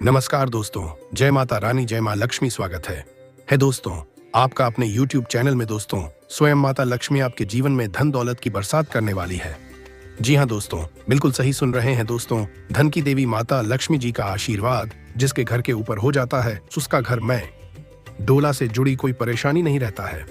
नमस्कार दोस्तों, जय माता रानी, जय माँ लक्ष्मी। स्वागत है दोस्तों आपका अपने YouTube चैनल में। दोस्तों, स्वयं माता लक्ष्मी आपके जीवन में धन दौलत की बरसात करने वाली है। जी हाँ दोस्तों, बिल्कुल सही सुन रहे हैं दोस्तों। धन की देवी माता लक्ष्मी जी का आशीर्वाद जिसके घर के ऊपर हो जाता है, उसका घर में डोला से जुड़ी कोई परेशानी नहीं रहता है।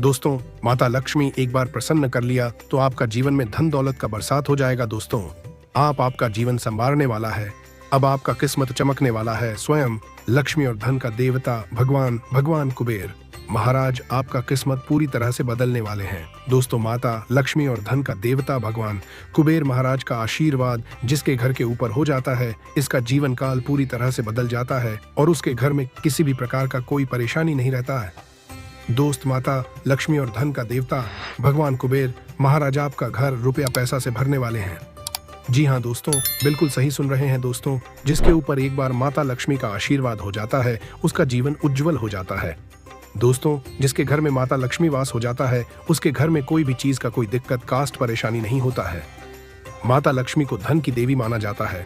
दोस्तों, माता लक्ष्मी एक बार प्रसन्न कर लिया तो आपका जीवन में धन दौलत का बरसात हो जाएगा। दोस्तों, आपका जीवन संवारने वाला है। अब आपका किस्मत चमकने वाला है। स्वयं लक्ष्मी और धन का देवता भगवान कुबेर महाराज आपका किस्मत पूरी तरह से बदलने वाले हैं। दोस्तों, माता लक्ष्मी और धन का देवता भगवान कुबेर महाराज का आशीर्वाद जिसके घर के ऊपर हो जाता है, इसका जीवन काल पूरी तरह से बदल जाता है और उसके घर में किसी भी प्रकार का कोई परेशानी नहीं रहता है। दोस्त, माता लक्ष्मी और धन का देवता भगवान कुबेर महाराज आपका घर रुपया पैसा से भरने वाले हैं। जी हाँ दोस्तों, बिल्कुल सही सुन रहे हैं दोस्तों। जिसके ऊपर एक बार माता लक्ष्मी का आशीर्वाद हो जाता है, उसका जीवन उज्जवल हो जाता है। दोस्तों, जिसके घर में माता लक्ष्मी वास हो जाता है, उसके घर में कोई भी चीज का कोई दिक्कत, कास्ट परेशानी नहीं होता है। माता लक्ष्मी को धन की देवी माना जाता है।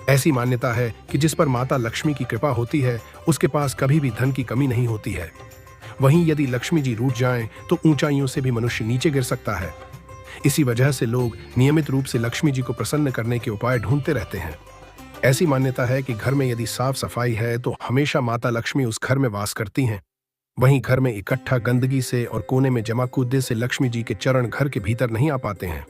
ऐसी मान्यता है कि जिस पर माता लक्ष्मी की कृपा होती है, उसके पास कभी भी धन की कमी नहीं होती है। वहीं यदि लक्ष्मी जी रूठ जाएं, तो ऊंचाइयों से भी मनुष्य नीचे गिर सकता है। इसी वजह से लोग नियमित रूप से लक्ष्मी जी को प्रसन्न करने के उपाय ढूंढते रहते हैं। ऐसी मान्यता है कि घर में यदि साफ सफाई है तो हमेशा माता लक्ष्मी उस घर में वास करती हैं। वहीं घर में इकट्ठा गंदगी से और कोने में जमा कूदे से लक्ष्मी जी के चरण घर के भीतर नहीं आ पाते हैं।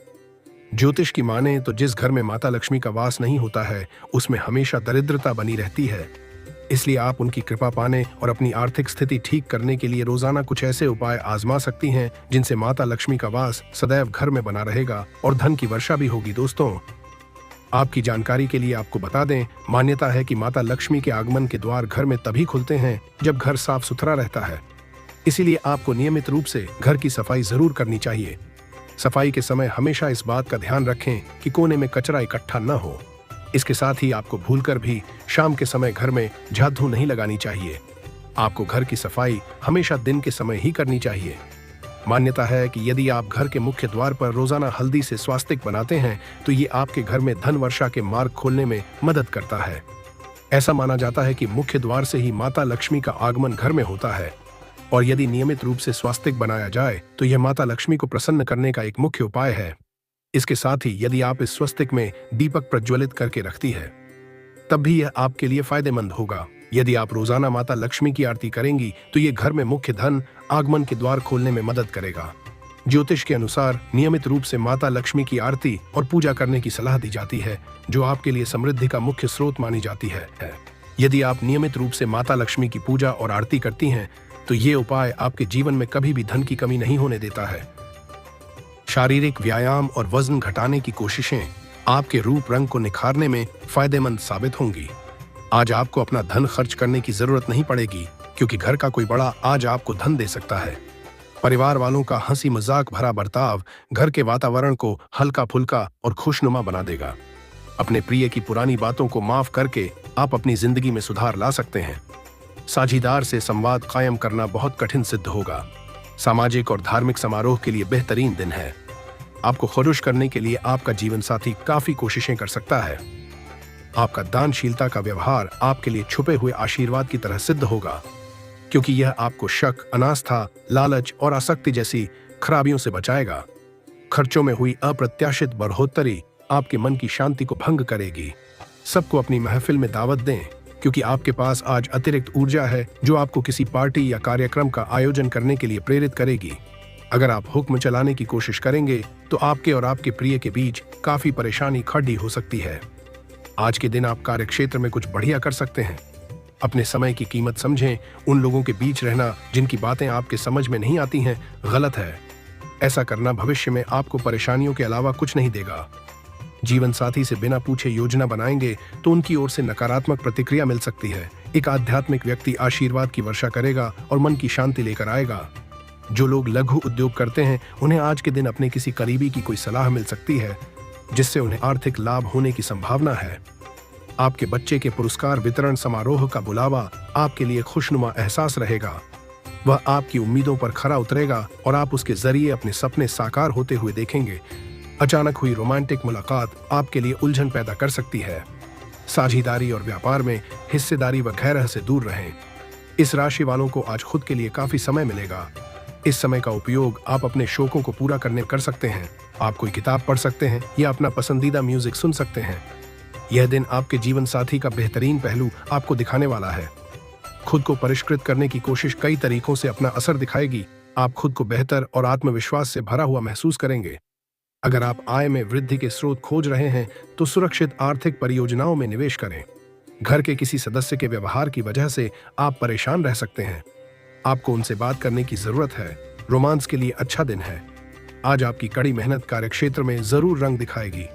ज्योतिष की माने तो जिस घर में माता लक्ष्मी का वास नहीं होता है, उसमें हमेशा दरिद्रता बनी रहती है। इसलिए आप उनकी कृपा पाने और अपनी आर्थिक स्थिति ठीक करने के लिए रोजाना कुछ ऐसे उपाय आजमा सकती हैं जिनसे माता लक्ष्मी का वास सदैव घर में बना रहेगा और धन की वर्षा भी होगी। दोस्तों, आपकी जानकारी के लिए आपको बता दें, मान्यता है कि माता लक्ष्मी के आगमन के द्वार घर में तभी खुलते हैं जब घर साफ सुथरा रहता है। इसीलिए आपको नियमित रूप से घर की सफाई जरूर करनी चाहिए। सफाई के समय हमेशा इस बात का ध्यान रखें कि कोने में कचरा इकट्ठा न हो। इसके साथ ही आपको भूलकर भी शाम के समय घर में झाड़ू नहीं लगानी चाहिए। आपको घर की सफाई हमेशा दिन के समय ही करनी चाहिए। मान्यता है कि यदि आप घर के मुख्य द्वार पर रोजाना हल्दी से स्वास्तिक बनाते हैं तो ये आपके घर में धन वर्षा के मार्ग खोलने में मदद करता है। ऐसा माना जाता है कि मुख्य द्वार से ही माता लक्ष्मी का आगमन घर में होता है और यदि नियमित रूप से स्वास्तिक बनाया जाए तो यह माता लक्ष्मी को प्रसन्न करने का एक मुख्य उपाय है। इसके साथ ही यदि आप इस स्वस्तिक में दीपक प्रज्वलित करके रखती है, तब भी यह आपके लिए फायदेमंद होगा। यदि आप रोजाना माता लक्ष्मी की आरती करेंगी तो ये घर में मुख्य धन आगमन के द्वार खोलने में मदद करेगा। ज्योतिष के अनुसार नियमित रूप से माता लक्ष्मी की आरती और पूजा करने की सलाह दी जाती है, जो आपके लिए समृद्धि का मुख्य स्रोत मानी जाती है। यदि आप नियमित रूप से माता लक्ष्मी की पूजा और आरती करती हैं, तो ये उपाय आपके जीवन में कभी भी धन की कमी नहीं होने देता है। शारीरिक व्यायाम और वजन घटाने की कोशिशें आपके रूप रंग को निखारने में फायदेमंद साबित होंगी। आज आपको अपना धन खर्च करने की जरूरत नहीं पड़ेगी, क्योंकि घर का कोई बड़ा आज आपको धन दे सकता है। परिवार वालों का हंसी मजाक भरा बर्ताव घर के वातावरण को हल्का फुल्का और खुशनुमा बना देगा। अपने प्रिय की पुरानी बातों को माफ करके आप अपनी जिंदगी में सुधार ला सकते हैं। साझीदार से संवाद कायम करना बहुत कठिन सिद्ध होगा। सामाजिक और धार्मिक समारोह के लिए बेहतरीन दिन है। आपको खुश करने के लिए आपका जीवन साथी काफी कोशिशें कर सकता है। आपका दानशीलता का व्यवहार आपके लिए छुपे हुए आशीर्वाद की तरह सिद्ध होगा, क्योंकि यह आपको शक, अनास्था, लालच और आसक्ति जैसी खराबियों से बचाएगा। खर्चों में हुई अप्रत्याशित बढ़ोतरी आपके मन की शांति को भंग करेगी। सबको अपनी महफिल में दावत दें, क्योंकि आपके पास आज अतिरिक्त ऊर्जा है जो आपको किसी पार्टी या कार्यक्रम का आयोजन करने के लिए प्रेरित करेगी। अगर आप हुक्म चलाने की कोशिश करेंगे तो आपके और आपके प्रिय के बीच काफी परेशानी खड़ी हो सकती है। आज के दिन आप कार्यक्षेत्र में कुछ बढ़िया कर सकते हैं। अपने समय की कीमत समझें। उन लोगों के बीच रहना जिनकी बातें आपके समझ में नहीं आती हैं, गलत है। ऐसा करना भविष्य में आपको परेशानियों के अलावा कुछ नहीं देगा। जीवन साथी से बिना पूछे योजना बनाएंगे तो उनकी ओर से नकारात्मक प्रतिक्रिया मिल सकती है। एक आध्यात्मिक व्यक्ति आशीर्वाद की वर्षा करेगा और मन की शांति लेकर आएगा। जो लोग लघु उद्योग करते हैं, उन्हें आज के दिन अपने किसी करीबी की कोई सलाह मिल सकती है, जिससे उन्हें आर्थिक लाभ होने की संभावना है। आपके बच्चे के पुरस्कार वितरण समारोह का बुलावा आपके लिए खुशनुमा एहसास रहेगा। वह आपकी उम्मीदों पर खरा उतरेगा और आप उसके जरिए अपने सपने साकार होते हुए देखेंगे। अचानक हुई रोमांटिक मुलाकात आपके लिए उलझन पैदा कर सकती है। साझेदारी और व्यापार में हिस्सेदारी वगैरह से दूर रहें। इस राशि वालों को आज खुद के लिए काफी समय मिलेगा। इस समय का उपयोग आप अपने शौकों को पूरा करने कर सकते हैं। आप कोई किताब पढ़ सकते हैं या अपना पसंदीदा म्यूजिक सुन सकते हैं। यह दिन आपके जीवन साथी का बेहतरीन पहलू आपको दिखाने वाला है। खुद को परिष्कृत करने की कोशिश कई तरीकों से अपना असर दिखाएगी। आप खुद को बेहतर और आत्मविश्वास से भरा हुआ महसूस करेंगे। अगर आप आय में वृद्धि के स्रोत खोज रहे हैं तो सुरक्षित आर्थिक परियोजनाओं में निवेश करें। घर के किसी सदस्य के व्यवहार की वजह से आप परेशान रह सकते हैं। आपको उनसे बात करने की जरूरत है। रोमांस के लिए अच्छा दिन है। आज आपकी कड़ी मेहनत कार्यक्षेत्र में जरूर रंग दिखाएगी।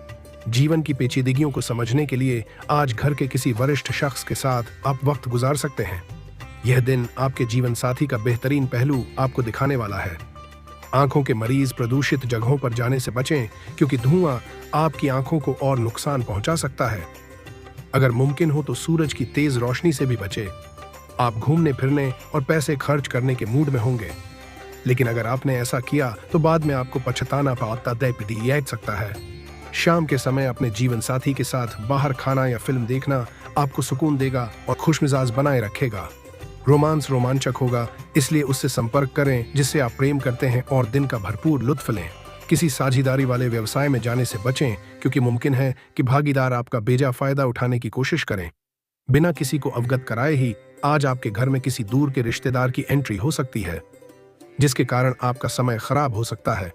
जीवन की पेचीदगियों को समझने के लिए आज घर के किसी वरिष्ठ शख्स के साथ आप वक्त गुजार सकते हैं। यह दिन आपके जीवन साथी का बेहतरीन पहलू आपको दिखाने वाला है। आंखों के मरीज प्रदूषित जगहों पर जाने से बचें, क्योंकि धुआं आपकी आंखों को और नुकसान पहुंचा सकता है। अगर मुमकिन हो तो सूरज की तेज रोशनी से भी बचें। आप घूमने फिरने और पैसे खर्च करने के मूड में होंगे, लेकिन अगर आपने ऐसा किया तो बाद में आपको पछताना पाता दिया सकता है। शाम के समय अपने जीवन साथी के साथ बाहर खाना या फिल्म देखना आपको सुकून देगा और खुशमिजाज बनाए रखेगा। रोमांस रोमांचक होगा, इसलिए उससे संपर्क करें जिससे आप प्रेम करते हैं और दिन का भरपूर लुत्फ लें। किसी साझेदारी वाले व्यवसाय में जाने से बचें, क्योंकि मुमकिन है कि भागीदार आपका बेजा फायदा उठाने की कोशिश करें। बिना किसी को अवगत कराए ही आज आपके घर में किसी दूर के रिश्तेदार की एंट्री हो सकती है, जिसके कारण आपका समय खराब हो सकता है।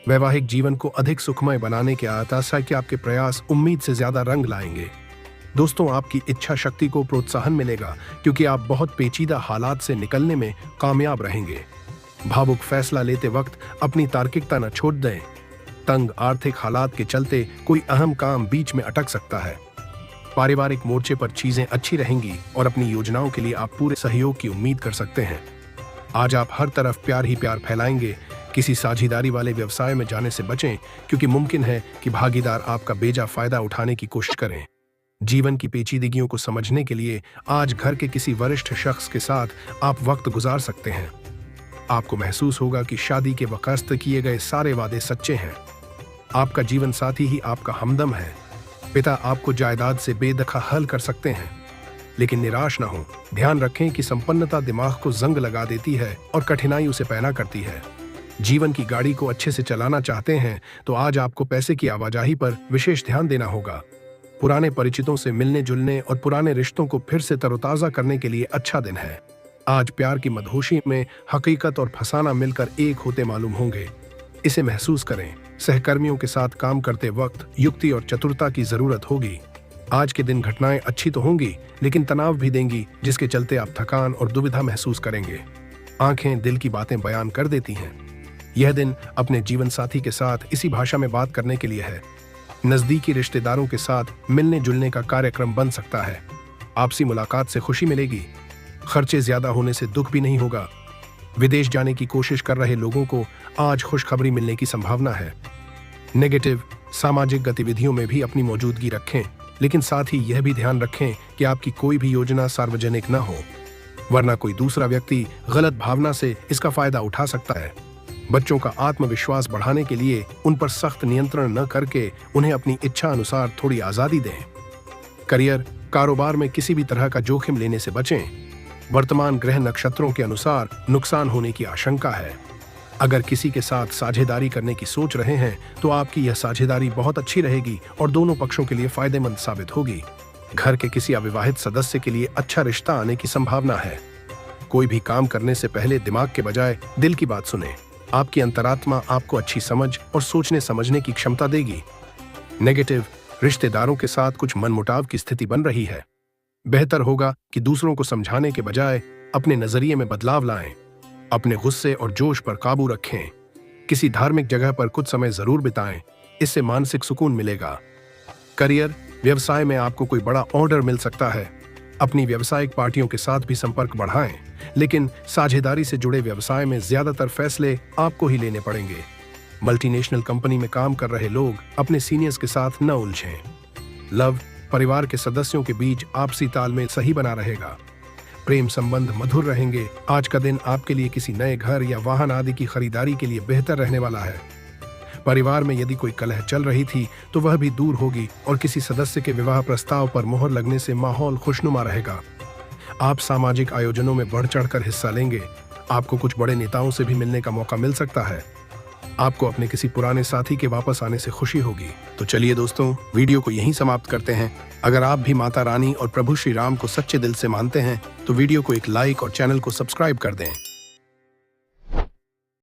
वैवाहिक जीवन को अधिक सुखमय बनाने के आशा कि आपके प्रयास उम्मीद से ज्यादा रंग लाएंगे। दोस्तों, आपकी इच्छा शक्ति को प्रोत्साहन मिलेगा, क्योंकि आप बहुत पेचीदा हालात से निकलने में कामयाब रहेंगे। भावुक फैसला लेते वक्त अपनी तार्किकता न छोड़ दें। तंग आर्थिक हालात के चलते कोई अहम काम बीच में अटक सकता है। पारिवारिक मोर्चे पर चीजें अच्छी रहेंगी और अपनी योजनाओं के लिए आप पूरे सहयोग की उम्मीद कर सकते हैं। आज आप हर तरफ प्यार ही प्यार फैलाएंगे। किसी साझेदारी वाले व्यवसाय में जाने से बचें, क्योंकि मुमकिन है कि भागीदार आपका बेजा फायदा उठाने की कोशिश करें। जीवन की पेचीदगियों को समझने के लिए आज घर के किसी वरिष्ठ शख्स के साथ आप वक्त गुजार सकते हैं। आपको महसूस होगा कि शादी के वक्त किए गए सारे वादे सच्चे हैं। आपका जीवन साथी ही आपका हमदम है। पिता आपको जायदाद से बेदखल हल कर सकते हैं, लेकिन निराश न हो। ध्यान रखें कि संपन्नता दिमाग को जंग लगा देती है और कठिनाई उसे पैदा करती है। जीवन की गाड़ी को अच्छे से चलाना चाहते हैं तो आज आपको पैसे की आवाजाही पर विशेष ध्यान देना होगा। पुराने परिचितों से मिलने जुलने और पुराने रिश्तों को फिर से तरोताजा करने के लिए अच्छा दिन है। आज प्यार की मदहोशी में हकीकत और फसाना मिलकर एक होते मालूम होंगे। इसे महसूस करें। सहकर्मियों के साथ काम करते वक्त युक्ति और चतुरता की जरूरत होगी। आज के दिन घटनाएं अच्छी तो होंगी, लेकिन तनाव भी देंगी, जिसके चलते आप थकान और दुविधा महसूस करेंगे। आंखें दिल की बातें बयान कर देती हैं। यह दिन अपने जीवन साथी के साथ इसी भाषा में बात करने के लिए है। नजदीकी रिश्तेदारों के साथ मिलने जुलने का कार्यक्रम बन सकता है। आपसी मुलाकात से खुशी मिलेगी। खर्चे ज्यादा होने से दुख भी नहीं होगा। विदेश जाने की कोशिश कर रहे लोगों को आज खुशखबरी मिलने की संभावना है। नेगेटिव सामाजिक गतिविधियों में भी अपनी मौजूदगी रखें, लेकिन साथ ही यह भी ध्यान रखें कि आपकी कोई भी योजना सार्वजनिक न हो, वरना कोई दूसरा व्यक्ति गलत भावना से इसका फायदा उठा सकता है। बच्चों का आत्मविश्वास बढ़ाने के लिए उन पर सख्त नियंत्रण न करके उन्हें अपनी इच्छा अनुसार थोड़ी आजादी दें। करियर कारोबार में किसी भी तरह का जोखिम लेने से बचें। वर्तमान ग्रह नक्षत्रों के अनुसार नुकसान होने की आशंका है। अगर किसी के साथ साझेदारी करने की सोच रहे हैं तो आपकी यह साझेदारी बहुत अच्छी रहेगी और दोनों पक्षों के लिए फायदेमंद साबित होगी। घर के किसी अविवाहित सदस्य के लिए अच्छा रिश्ता आने की संभावना है। कोई भी काम करने से पहले दिमाग के बजाय दिल की बात सुने। आपकी अंतरात्मा आपको अच्छी समझ और सोचने समझने की क्षमता देगी। नेगेटिव रिश्तेदारों के साथ कुछ मनमुटाव की स्थिति बन रही है। बेहतर होगा कि दूसरों को समझाने के बजाय अपने नजरिए में बदलाव लाएं। अपने गुस्से और जोश पर काबू रखें। किसी धार्मिक जगह पर कुछ समय जरूर बिताएं, इससे मानसिक सुकून मिलेगा। करियर व्यवसाय में आपको कोई बड़ा ऑर्डर मिल सकता है। अपनी व्यावसायिक पार्टियों के साथ भी संपर्क बढ़ाएं, लेकिन साझेदारी से जुड़े व्यवसाय में ज्यादातर फैसले आपको ही लेने पड़ेंगे। मल्टीनेशनल कंपनी में काम कर रहे लोग अपने सीनियर्स के साथ न उलझें। लव परिवार के सदस्यों के बीच आपसी तालमेल सही बना रहेगा। प्रेम संबंध मधुर रहेंगे। आज का दिन आपके लिए किसी नए घर या वाहन आदि की खरीदारी के लिए बेहतर रहने वाला है। परिवार में यदि कोई कलह चल रही थी तो वह भी दूर होगी और किसी सदस्य के विवाह प्रस्ताव पर मोहर लगने से माहौल खुशनुमा रहेगा। आप सामाजिक आयोजनों में बढ़ चढ़कर हिस्सा लेंगे। आपको कुछ बड़े नेताओं से भी मिलने का मौका मिल सकता है। आपको अपने किसी पुराने साथी के वापस आने से खुशी होगी। तो चलिए दोस्तों, वीडियो को यहीं समाप्त करते हैं। अगर आप भी माता रानी और प्रभु श्री राम को सच्चे दिल से मानते हैं तो वीडियो को एक लाइक और चैनल को सब्सक्राइब कर दें।